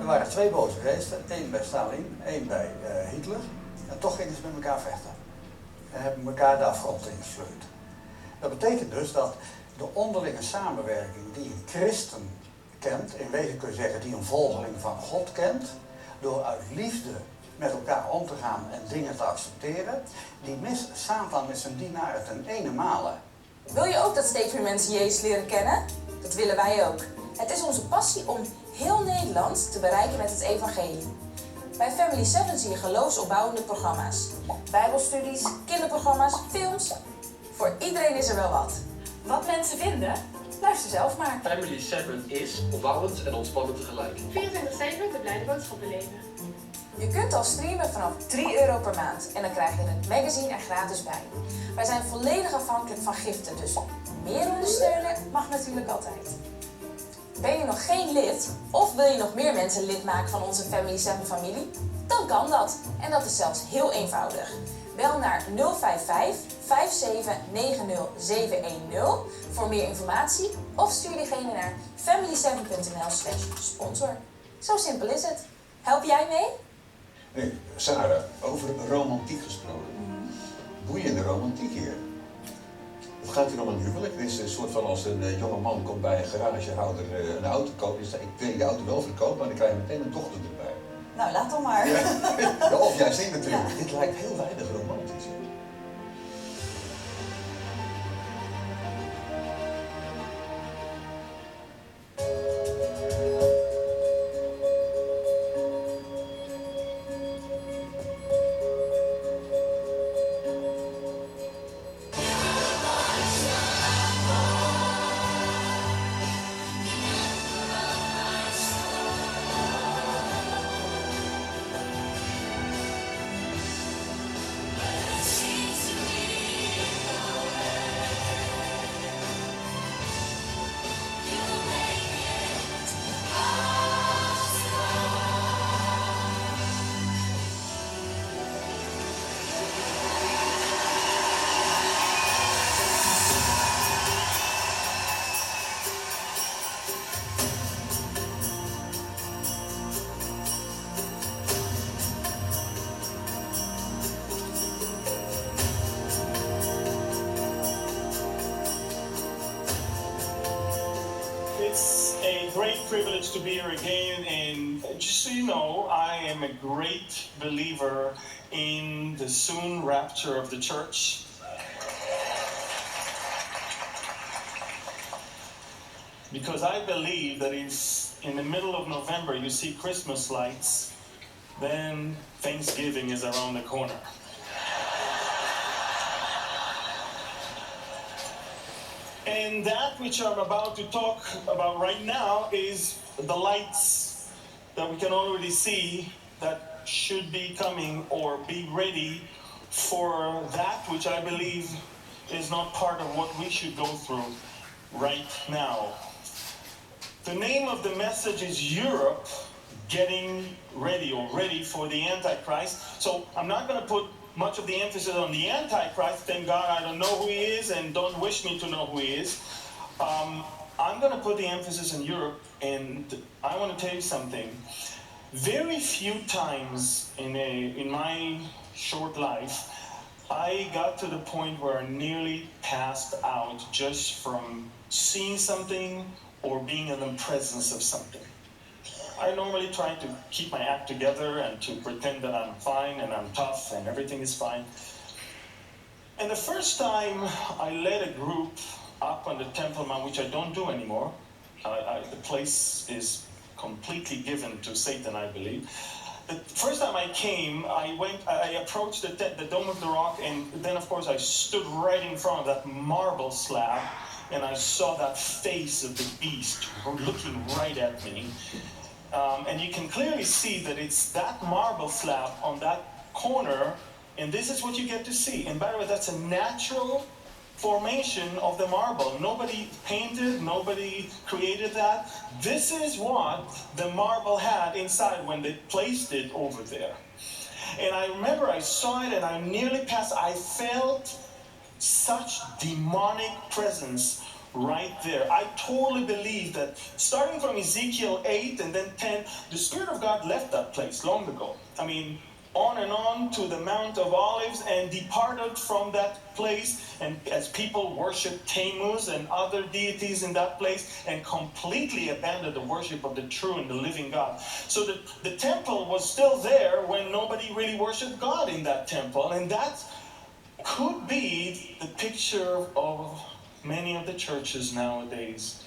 waren twee boze geesten, één bij Stalin, één bij Hitler. En toch gingen ze met elkaar vechten. En hebben elkaar de afgrond ingesleurd. Dat betekent dus dat de onderlinge samenwerking die een christen kent, in wezen kun je zeggen die een volgeling van God kent, door uit liefde met elkaar om te gaan en dingen te accepteren, die mist Satan met zijn dienaren ten ene male. Wil je ook dat steeds meer mensen Jezus leren kennen? Dat willen wij ook. Het is onze passie om heel Nederland te bereiken met het evangelie. Bij Family 7 zie je geloofsopbouwende programma's. Bijbelstudies, kinderprogramma's, films. Voor iedereen is er wel wat. Wat mensen vinden? Luister zelf maar. Family 7 is opbouwend en ontspannen tegelijk. 24/7 de blijde boodschap beleven. Je kunt al streamen vanaf €3 per maand en dan krijg je het magazine er gratis bij. Wij zijn volledig afhankelijk van giften, dus meer ondersteunen mag natuurlijk altijd. Ben je nog geen lid of wil je nog meer mensen lid maken van onze Family 7 familie? Dan kan dat. En dat is zelfs heel eenvoudig. Bel naar 055 5790 710 voor meer informatie of stuur diegene naar family7.nl/sponsor. Zo simpel is het. Help jij mee? Nee, Sarah, over romantiek gesproken. Boeiende romantiek hier. Het gaat hier om een huwelijk. Het is een soort van als een jonge man komt bij een garagehouder een auto kopen. Dus ik wil die auto wel verkopen, maar dan krijg je meteen een dochter erbij. Nou, laat dan maar. Ja, ja, of juist in natuurlijk. Ja. Dit lijkt heel weinig romantisch. It's a great privilege to be here again, and just so you know, I am a great believer in the soon rapture of the church. Because I believe that if in the middle of November you see Christmas lights, then Thanksgiving is around the corner. And that which I'm about to talk about right now is the lights that we can already see that should be coming or be ready for that which I believe is not part of what we should go through right now. The name of the message is Europe getting ready or ready for the Antichrist. So I'm not going to put much of the emphasis on the Antichrist. Thank God I don't know who he is and don't wish me to know who he is. I'm going to put the emphasis in Europe, and I want to tell you something. Very few times in my short life, I got to the point where I nearly passed out just from seeing something or being in the presence of something. I normally try to keep my act together and to pretend that I'm fine and I'm tough and everything is fine. And the first time I led a group up on the Temple Mount, which I don't do anymore, the place is completely given to Satan, I believe. The first time I came, I approached the Dome of the Rock, and then of course I stood right in front of that marble slab, and I saw that face of the beast looking right at me. And you can clearly see that it's that marble slab on that corner, and this is what you get to see. And by the way, that's a natural formation of the marble. Nobody painted, nobody created that. This is what the marble had inside when they placed it over there. And I remember I saw it and I nearly passed. I felt such demonic presence right there. I totally believe that starting from Ezekiel 8 and then 10, the Spirit of God left that place long ago. I mean, on and on to the Mount of Olives and departed from that place, and as people worshiped Tammuz and other deities in that place and completely abandoned the worship of the true and the living God. So the temple was still there when nobody really worshiped God in that temple, and that could be the picture of many of the churches nowadays.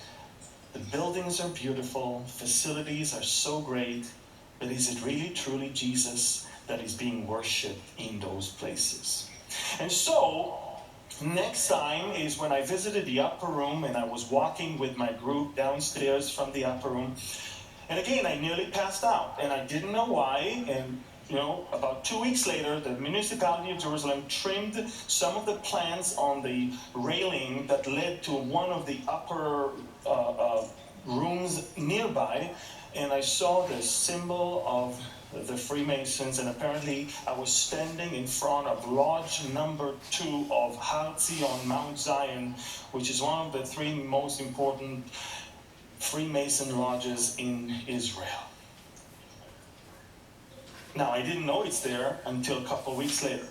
The buildings are beautiful, facilities are so great, but is it really truly Jesus that is being worshipped in those places? And so, next time is when I visited the upper room and I was walking with my group downstairs from the upper room. And again, I nearly passed out and I didn't know why. And about 2 weeks later, the municipality of Jerusalem trimmed some of the plants on the railing that led to one of the upper rooms nearby. And I saw the symbol of the Freemasons, and apparently I was standing in front of lodge number 2 of Harzi on Mount Zion, which is one of the 3 most important Freemason lodges in Israel. Now, I didn't know it's there until a couple of weeks later.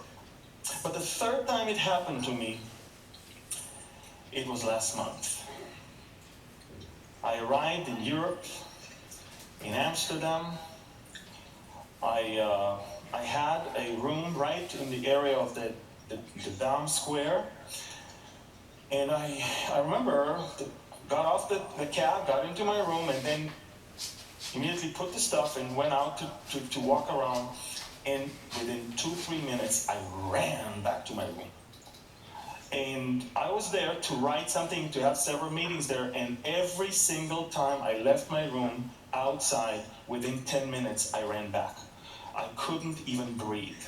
But the third time it happened to me, it was last month. I arrived in Europe, in Amsterdam. I had a room right in the area of the Dam Square. And I remember, got off the cab, got into my room, and then immediately put the stuff and went out to walk around. And within 2-3 minutes, I ran back to my room. And I was there to write something, to have several meetings there. And every single time I left my room outside, within 10 minutes, I ran back. I couldn't even breathe.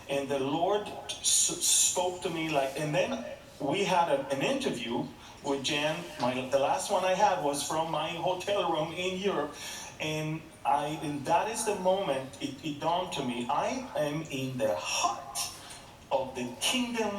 And the Lord spoke to me and then we had an interview with Jan. The last one I had was from my hotel room in Europe. And that is the moment it dawned to me. I am in the heart of the kingdom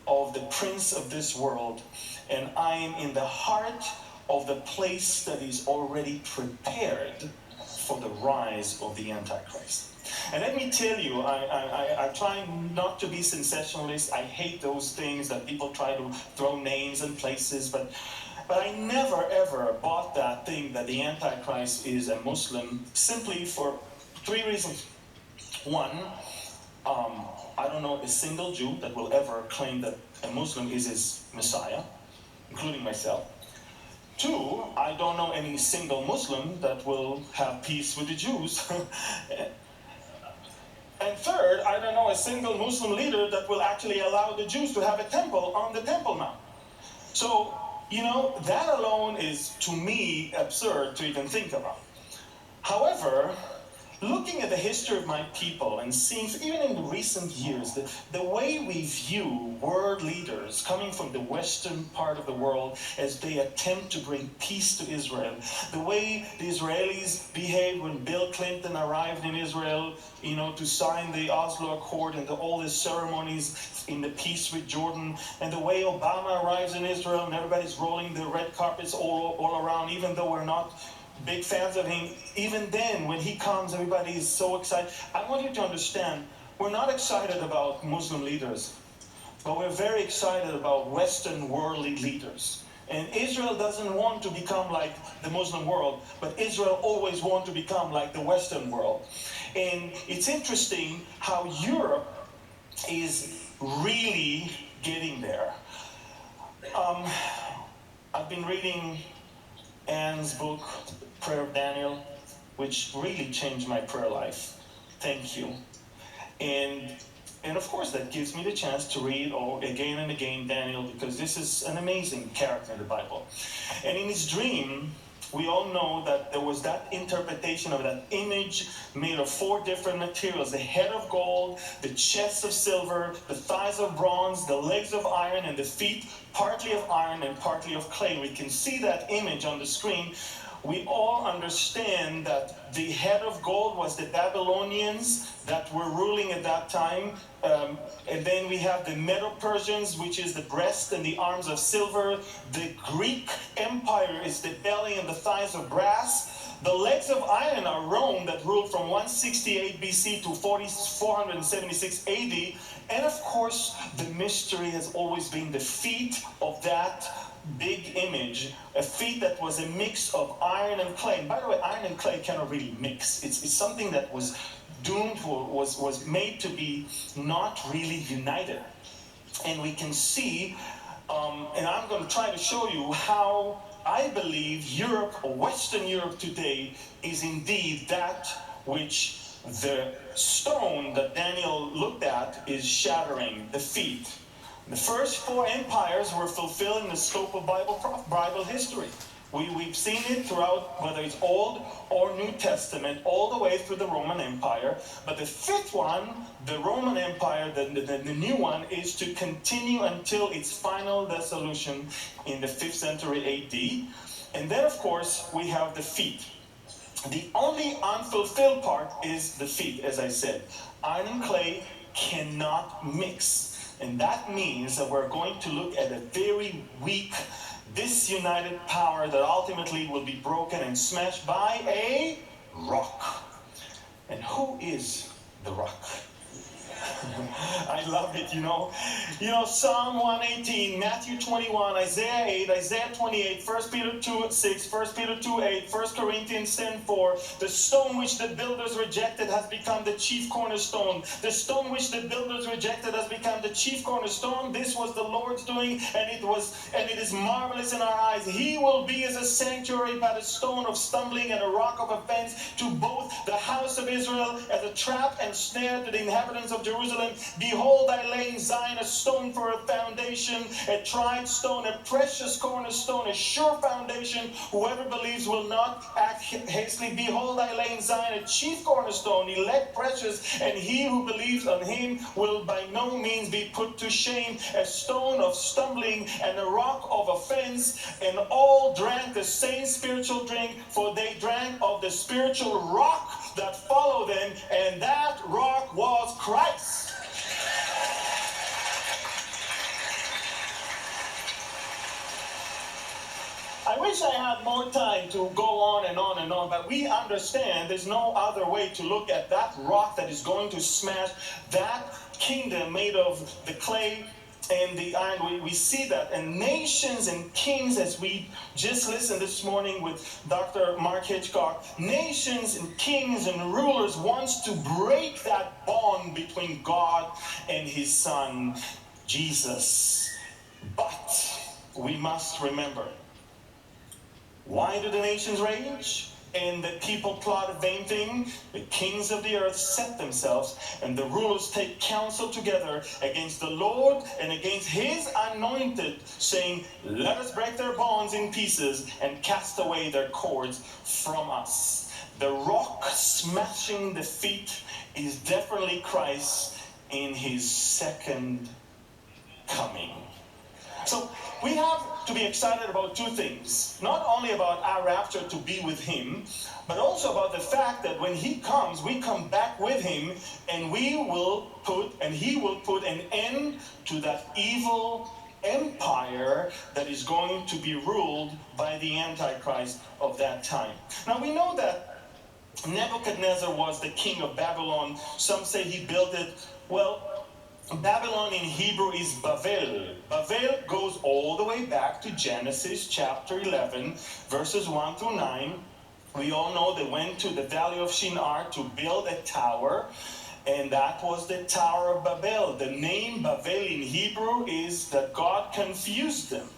of the prince of this world. And I am in the heart of the place that is already prepared for the rise of the Antichrist. And let me tell you, I try not to be sensationalist. I hate those things that people try to throw names and places, but I never ever bought that thing that the Antichrist is a Muslim, simply for 3 reasons. One, I don't know a single Jew that will ever claim that a Muslim is his Messiah, including myself. 2, I don't know any single Muslim that will have peace with the Jews. And 3rd, I don't know a single Muslim leader that will actually allow the Jews to have a temple on the Temple Mount. So, that alone is, to me, absurd to even think about. However, looking at the history of my people and seeing, even in the recent years, the way we view world leaders coming from the western part of the world as they attempt to bring peace to Israel, the way the Israelis behaved when Bill Clinton arrived in Israel, to sign the Oslo Accord and all the ceremonies in the peace with Jordan, and the way Obama arrives in Israel and everybody's rolling the red carpets all around, even though we're not big fans of him. Even then, when he comes, everybody is so excited. I want you to understand, we're not excited about Muslim leaders, but we're very excited about Western worldly leaders. And Israel doesn't want to become like the Muslim world, but Israel always wants to become like the Western world. And it's interesting how Europe is really getting there. I've been reading Anne's book, Prayer of Daniel, which really changed my prayer life. Thank you. And of course that gives me the chance to read again and again Daniel, because this is an amazing character in the Bible. And in his dream, we all know that there was that interpretation of that image made of 4 different materials: the head of gold, the chest of silver, the thighs of bronze, the legs of iron, and the feet partly of iron and partly of clay. We can see that image on the screen we all understand that the head of gold was the Babylonians that were ruling at that time. And then we have the Medo-Persians, which is the breast and the arms of silver. The Greek Empire is the belly and the thighs of brass. The legs of iron are Rome, that ruled from 168 BC to 476 AD. And of course, the mystery has always been the feet of that big image, a feet that was a mix of iron and clay. And by the way, iron and clay cannot really mix. It's something that was doomed, was made to be not really united. And we can see, and I'm going to try to show you how I believe Europe, or Western Europe today, is indeed that which the stone that Daniel looked at is shattering, the feet. The first four empires were fulfilled in the scope of Bible history. We've seen it throughout, whether it's Old or New Testament, all the way through the Roman Empire. But the fifth one, the Roman Empire, the new one, is to continue until its final dissolution in the 5th century AD. And then, of course, we have the feet. The only unfulfilled part is the feet, as I said. Iron and clay cannot mix. And that means that we're going to look at a very weak, disunited power that ultimately will be broken and smashed by a rock. And who is the rock? I love it, you know. Psalm 118, Matthew 21, Isaiah 8, Isaiah 28, 1 Peter 2, 6, 1 Peter 2, 8, 1 Corinthians 10, 4. The stone which the builders rejected has become the chief cornerstone. The stone which the builders rejected has become the chief cornerstone. This was the Lord's doing, and it is marvelous in our eyes. He will be as a sanctuary by the stone of stumbling and a rock of offense to both the house of Israel, as a trap and snare to the inhabitants of Jerusalem. Behold, I lay in Zion a stone for a foundation, a tried stone, a precious cornerstone, a sure foundation. Whoever believes will not act hastily. Behold, I lay in Zion a chief cornerstone, elect, precious, and he who believes on him will by no means be put to shame. A stone of stumbling and a rock of offense, and all drank the same spiritual drink, for they drank of the spiritual rock that followed them, and that rock was Christ. I wish I had more time to go on and on and on, but we understand there's no other way to look at that rock that is going to smash that kingdom made of the clay and the iron. We see that. And nations and kings, as we just listened this morning with Dr. Mark Hitchcock, nations and kings and rulers wants to break that bond between God and his son, Jesus. But we must remember, why do the nations rage? And the people plot a vain thing? The kings of the earth set themselves, and the rulers take counsel together against the Lord and against his anointed, saying, let us break their bonds in pieces and cast away their cords from us. The rock smashing the feet is definitely Christ in his second coming. So we have to be excited about two things. Not only about our rapture to be with him, but also about the fact that when he comes, we come back with him, and he will put an end to that evil empire that is going to be ruled by the Antichrist of that time. Now we know that Nebuchadnezzar was the king of Babylon. Some say he built it. Well, Babylon in Hebrew is Bavel. Bavel goes all the way back to Genesis chapter 11, verses 1 through 9. We all know they went to the valley of Shinar to build a tower, and that was the Tower of Babel. The name Bavel in Hebrew is that God confused them.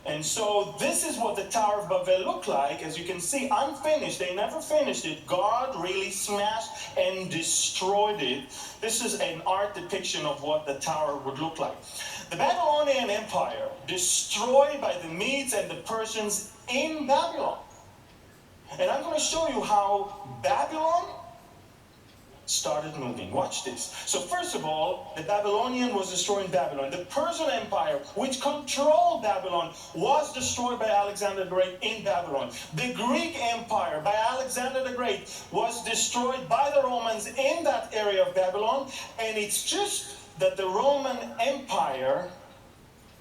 And so this is what the Tower of Babel looked like. As you can see, unfinished. They never finished it. God really smashed and destroyed it. This is an art depiction of what the tower would look like. The Babylonian Empire, destroyed by the Medes and the Persians in Babylon. And I'm going to show you how Babylon started moving. Watch this. So first of all, the Babylonian was destroying Babylon. The Persian Empire, which controlled Babylon, was destroyed by Alexander the Great in Babylon. The Greek Empire by Alexander the Great was destroyed by the Romans in that area of Babylon. And it's just that the Roman Empire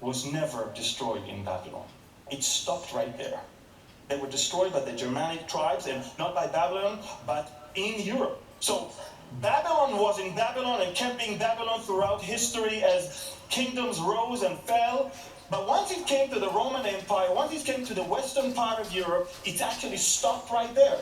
was never destroyed in Babylon. It stopped right there. They were destroyed by the Germanic tribes, and not by Babylon, but in Europe. So Babylon was in Babylon and kept being Babylon throughout history as kingdoms rose and fell. But once it came to the Roman Empire, once it came to the western part of Europe, it actually stopped right there.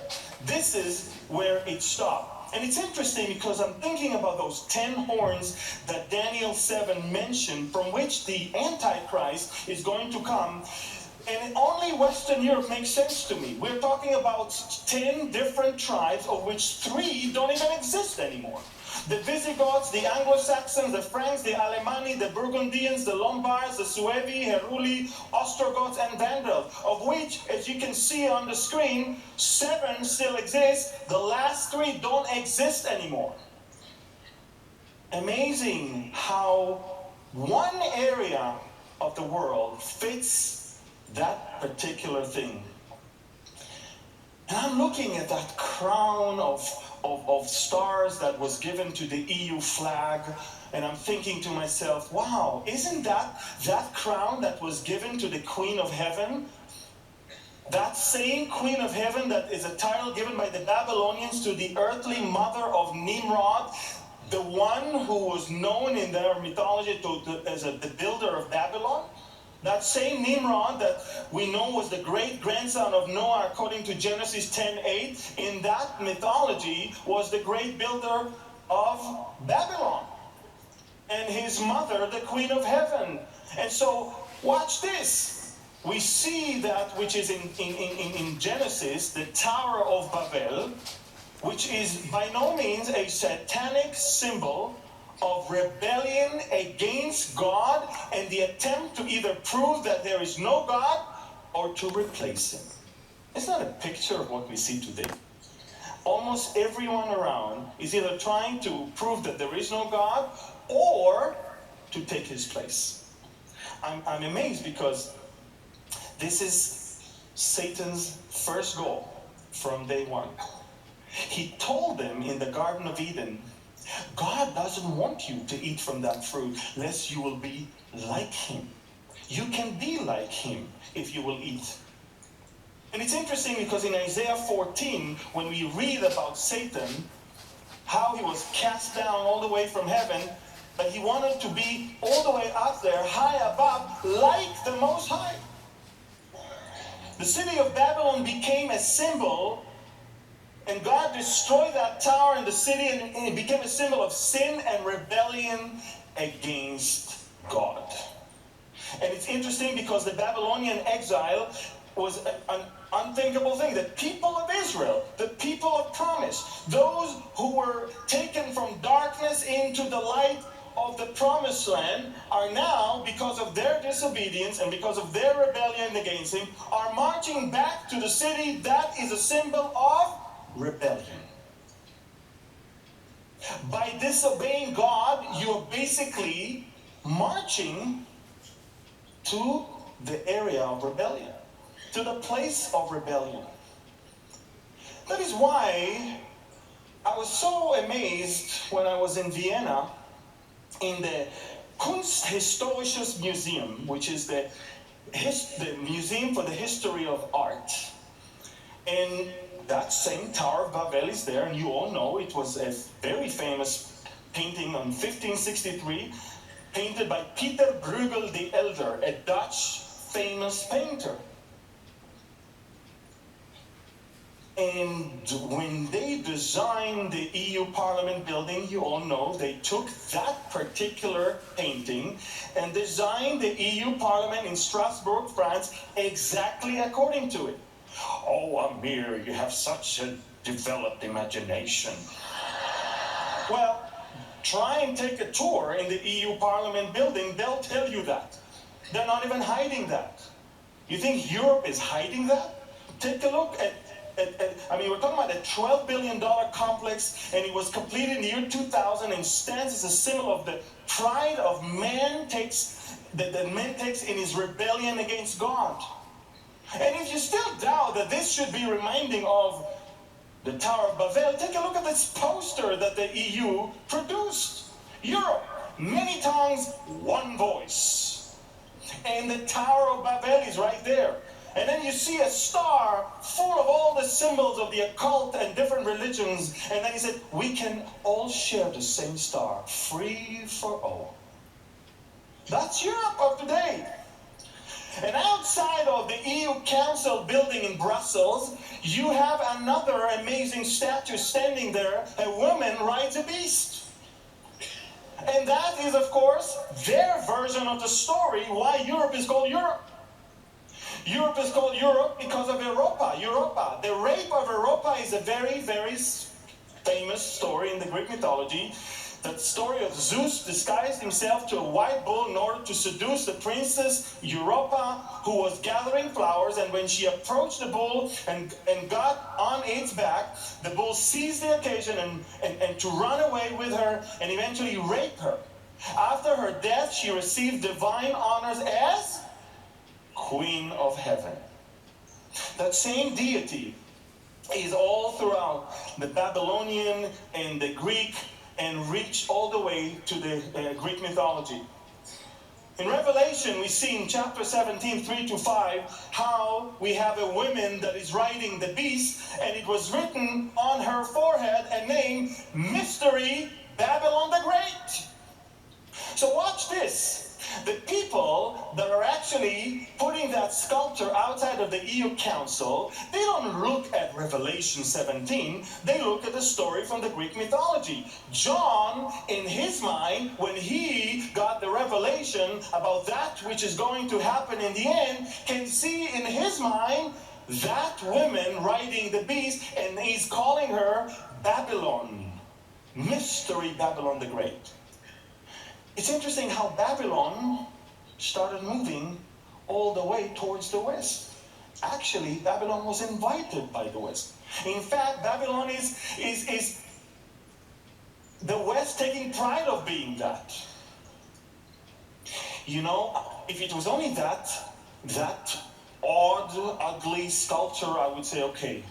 This is where it stopped. And it's interesting because I'm thinking about those 10 horns that Daniel 7 mentioned, from which the Antichrist is going to come. And only Western Europe makes sense to me. We're talking about 10 different tribes, of which 3 don't even exist anymore. The Visigoths, the Anglo-Saxons, the Franks, the Alemanni, the Burgundians, the Lombards, the Suevi, Heruli, Ostrogoths, and Vandals, of which, as you can see on the screen, 7 still exist. The last 3 don't exist anymore. Amazing how one area of the world fits that particular thing. And I'm looking at that crown of stars that was given to the EU flag, and I'm thinking to myself, wow, isn't that crown that was given to the Queen of Heaven? That same Queen of Heaven that is a title given by the Babylonians to the earthly mother of Nimrod, the one who was known in their mythology as the builder of Babylon. That same Nimrod that we know was the great-grandson of Noah according to Genesis 10:8, in that mythology was the great builder of Babylon. And his mother, the Queen of Heaven. And so, watch this. We see that which is in Genesis, the Tower of Babel, which is by no means a satanic symbol of rebellion against God and the attempt to either prove that there is no God or to replace him. It's not a picture of what we see today. Almost everyone around is either trying to prove that there is no God or to take his place. I'm amazed because this is Satan's first goal from day one. He told them in the Garden of Eden, God doesn't want you to eat from that fruit, lest you will be like him. You can be like him if you will eat. And it's interesting because in Isaiah 14, when we read about Satan, how he was cast down all the way from heaven, but he wanted to be all the way up there, high above, like the Most High. The city of Babylon became a symbol, and God destroyed that tower and the city, and it became a symbol of sin and rebellion against God. And it's interesting because the Babylonian exile was an unthinkable thing. The people of Israel, the people of promise, those who were taken from darkness into the light of the promised land, are now, because of their disobedience and because of their rebellion against him, are marching back to the city that is a symbol of rebellion. By disobeying God, you're basically marching to the area of rebellion, to the place of rebellion. That is why I was so amazed when I was in Vienna in the Kunsthistorisches Museum, which is the museum for the history of art. And that same Tower of Babel is there, and you all know it was a very famous painting on 1563, painted by Peter Bruegel the Elder, a Dutch famous painter. And when they designed the EU Parliament building, you all know, they took that particular painting and designed the EU Parliament in Strasbourg, France, exactly according to it. Oh, Amir, you have such a developed imagination. Well, try and take a tour in the EU Parliament building, they'll tell you that. They're not even hiding that. You think Europe is hiding that? Take a look at we're talking about a $12 billion complex, and it was completed in the year 2000 and stands as a symbol of the pride of man that man takes in his rebellion against God. And if you still doubt that this should be reminding of the Tower of Babel, take a look at this poster that the EU produced. Europe, many tongues, one voice. And the Tower of Babel is right there. And then you see a star full of all the symbols of the occult and different religions. And then he said, we can all share the same star, free for all. That's Europe of today. And outside of the EU Council building in Brussels, you have another amazing statue standing there. A woman rides a beast. And that is, of course, their version of the story why Europe is called Europe. Europe is called Europe because of Europa. Europa. The rape of Europa is a very, very famous story in the Greek mythology. That story of Zeus disguised himself to a white bull in order to seduce the princess Europa, who was gathering flowers. And when she approached the bull and got on its back, the bull seized the occasion and to run away with her and eventually rape her. After her death, she received divine honors as Queen of Heaven. That same deity is all throughout the Babylonian and the Greek and reached all the way to the Greek mythology. In Revelation, we see in chapter 17, 3-5, how we have a woman that is riding the beast, and it was written on her forehead a name, Mystery Babylon the Great. So watch this. The people that are actually putting that sculpture outside of the EU Council, they don't look at Revelation 17, they look at the story from the Greek mythology. John, in his mind, when he got the revelation about that which is going to happen in the end, can see in his mind that woman riding the beast, and he's calling her Babylon, Mystery Babylon the Great. It's interesting how Babylon started moving all the way towards the West. Actually, Babylon was invited by the West. In fact, Babylon is the West taking pride of being that. You know, if it was only that odd, ugly sculpture, I would say, okay.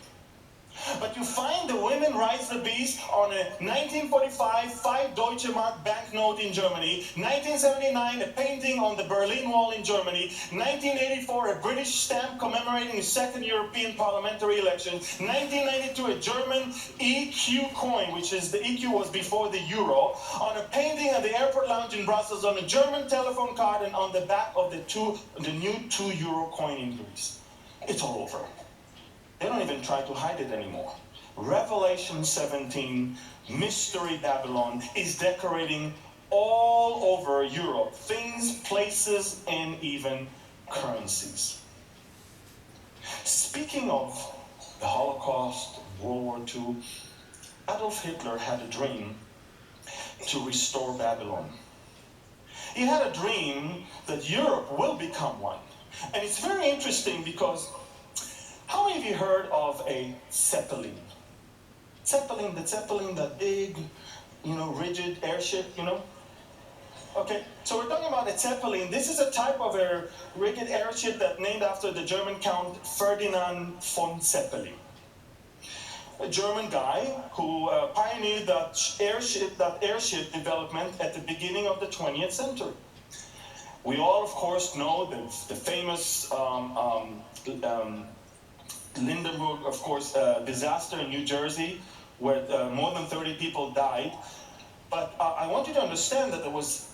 But you find the women rides the beast on a 1945 5 Deutsche Mark banknote in Germany, 1979 a painting on the Berlin Wall in Germany, 1984 a British stamp commemorating the second European parliamentary election, 1992 a German EQ coin, which is the EQ was before the euro, on a painting at the airport lounge in Brussels, on a German telephone card, and on the back of the new 2 euro coin in Greece. It's all over. They don't even try to hide it anymore. Revelation 17, Mystery Babylon, is decorating all over Europe. Things, places, and even currencies. Speaking of the Holocaust, World War II, Adolf Hitler had a dream to restore Babylon. He had a dream that Europe will become one. And it's very interesting because how many of you heard of a Zeppelin? Zeppelin, that big, rigid airship, Okay, so we're talking about a Zeppelin. This is a type of a rigid airship that named after the German Count Ferdinand von Zeppelin. A German guy who pioneered that airship development at the beginning of the 20th century. We all, of course, know the famous Lindenburg, of course, disaster in New Jersey, where more than 30 people died. But I want you to understand that there was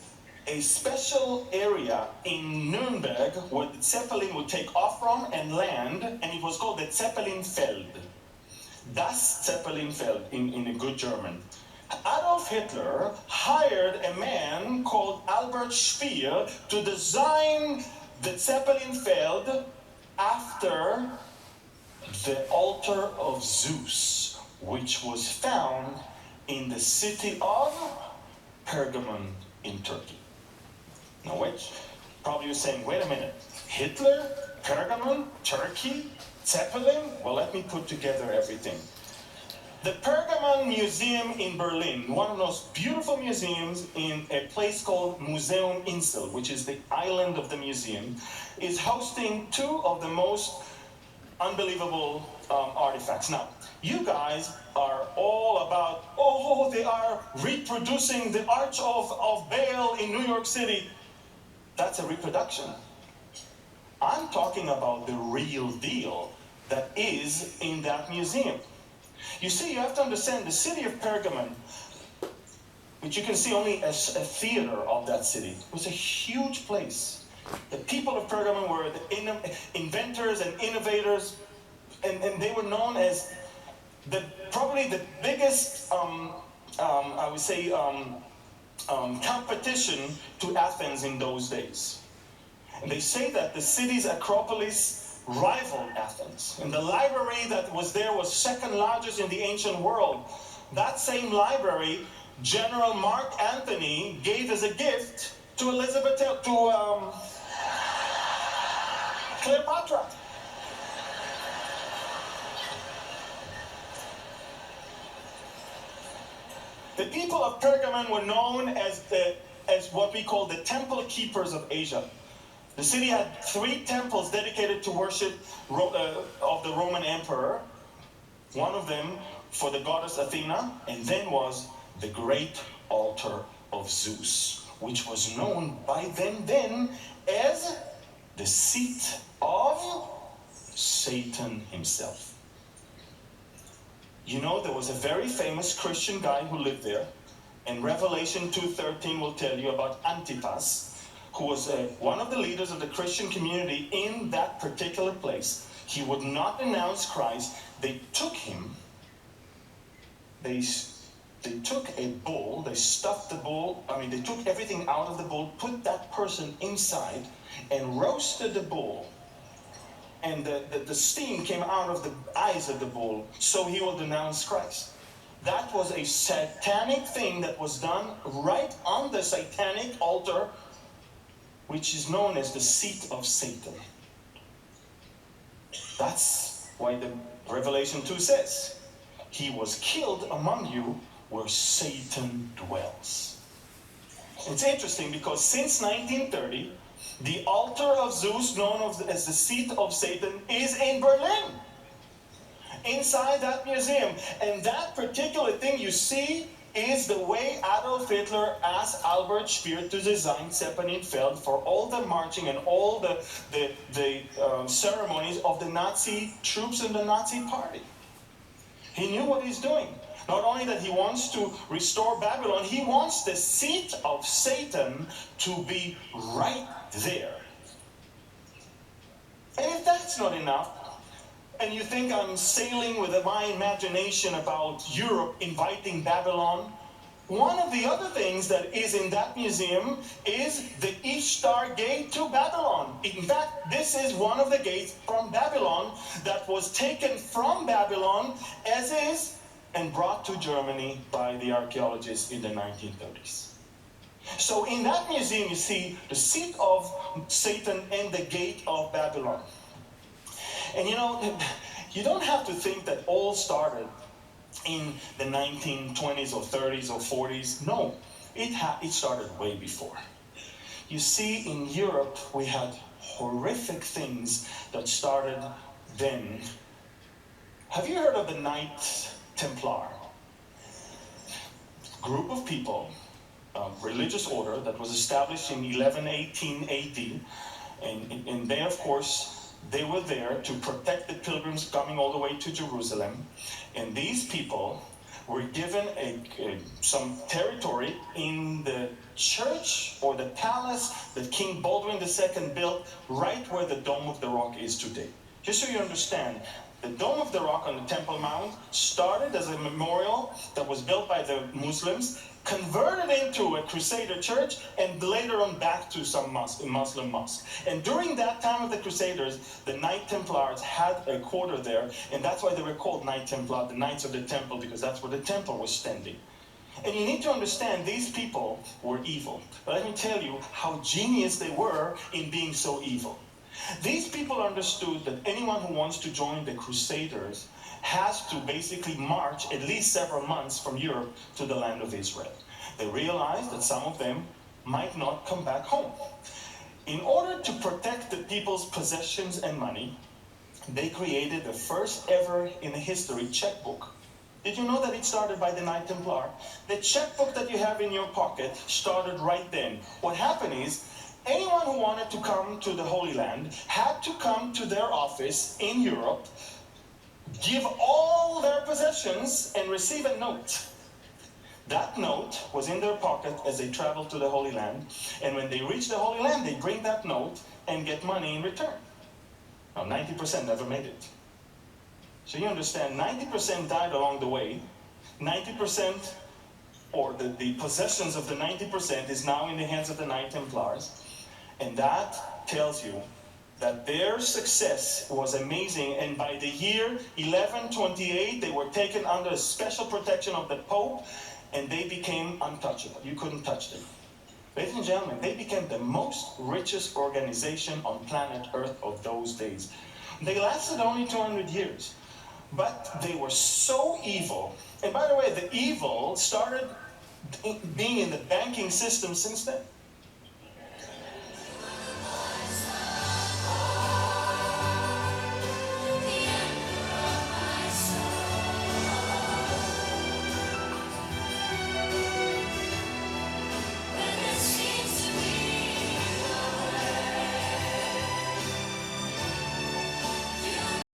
a special area in Nuremberg where the Zeppelin would take off from and land, and it was called the Zeppelinfeld. Das Zeppelinfeld in a good German. Adolf Hitler hired a man called Albert Speer to design the Zeppelinfeld after the altar of Zeus, which was found in the city of Pergamon in Turkey. Now wait, probably you're saying, wait a minute, Hitler, Pergamon, Turkey? Zeppelin? Well, let me put together everything. The Pergamon Museum in Berlin, one of those beautiful museums in a place called Museum Insel, which is the island of the museum, is hosting two of the most unbelievable artifacts. Now, you guys are all about, oh, they are reproducing the Arch of Baal in New York City. That's a reproduction. I'm talking about the real deal that is in that museum. You see, you have to understand the city of Pergamon, which you can see only as a theater of that city, was a huge place. The people of Pergamon were the inventors and innovators, and they were known as probably the biggest, I would say, competition to Athens in those days. And they say that the city's Acropolis rivaled Athens. And the library that was there was second largest in the ancient world. That same library, General Mark Antony gave as a gift to Cleopatra. The people of Pergamon were known as what we call the temple keepers of Asia. The city had 3 temples dedicated to worship of the Roman emperor. One of them for the goddess Athena, and then was the great altar of Zeus, which was known by them then as the seat of Satan himself. You know, there was a very famous Christian guy who lived there, and Revelation 2:13 will tell you about Antipas, who was one of the leaders of the Christian community in that particular place. He would not denounce Christ. They took him, they took a bull, they stuffed the bull, they took everything out of the bull, put that person inside, and roasted the bull. And the steam came out of the eyes of the bull, so he will denounce Christ. That was a satanic thing that was done right on the satanic altar, which is known as the seat of Satan. That's why the Revelation 2 says, he was killed among you where Satan dwells. It's interesting because since 1930, the altar of Zeus, known as the seat of Satan, is in Berlin, inside that museum. And that particular thing you see is the way Adolf Hitler asked Albert Speer to design Zeppelin-Feld for all the marching and all the ceremonies of the Nazi troops and the Nazi party. He knew what he's doing. Not only that he wants to restore Babylon, he wants the seat of Satan to be right there. And if that's not enough, and you think I'm sailing with my imagination about Europe inviting Babylon, one of the other things that is in that museum is the Ishtar Gate to Babylon. In fact, this is one of the gates from Babylon that was taken from Babylon as is and brought to Germany by the archaeologists in the 1930s. So in that museum you see the seat of Satan and the gate of Babylon. And you don't have to think that all started in the 1920s or 30s or 40s. No, it started way before. You see, in Europe, we had horrific things that started then. Have you heard of the Knights Templar? Group of people, religious order that was established in 1118 AD, and they, of course, they were there to protect the pilgrims coming all the way to Jerusalem. And these people were given some territory in the church or the palace that King Baldwin II built right where the Dome of the Rock is today. Just so you understand, the Dome of the Rock on the Temple Mount started as a memorial that was built by the Muslims, converted into a Crusader church, and later on back to some Muslim mosque. And during that time of the Crusaders, the Knight Templars had a quarter there, and that's why they were called Knight Templar, the Knights of the Temple, because that's where the temple was standing. And you need to understand, these people were evil. But let me tell you how genius they were in being so evil. These people understood that anyone who wants to join the Crusaders has to basically march at least several months from Europe to the land of Israel. They realized that some of them might not come back home. In order to protect the people's possessions and money, they created the first ever in history checkbook. Did you know that it started by the Knight Templar? The checkbook that you have in your pocket started right then. What happened is, anyone who wanted to come to the Holy Land had to come to their office in Europe, give all their possessions, and receive a note. That note was in their pocket as they traveled to the Holy Land, and when they reached the Holy Land, they bring that note and get money in return. Now, 90% never made it. So you understand, 90% died along the way. 90%, or the possessions of the 90% is now in the hands of the Knight Templars. And that tells you that their success was amazing, and by the year 1128, they were taken under a special protection of the Pope, and they became untouchable. You couldn't touch them. Ladies and gentlemen, they became the most richest organization on planet Earth of those days. They lasted only 200 years, but they were so evil. And by the way, the evil started being in the banking system since then.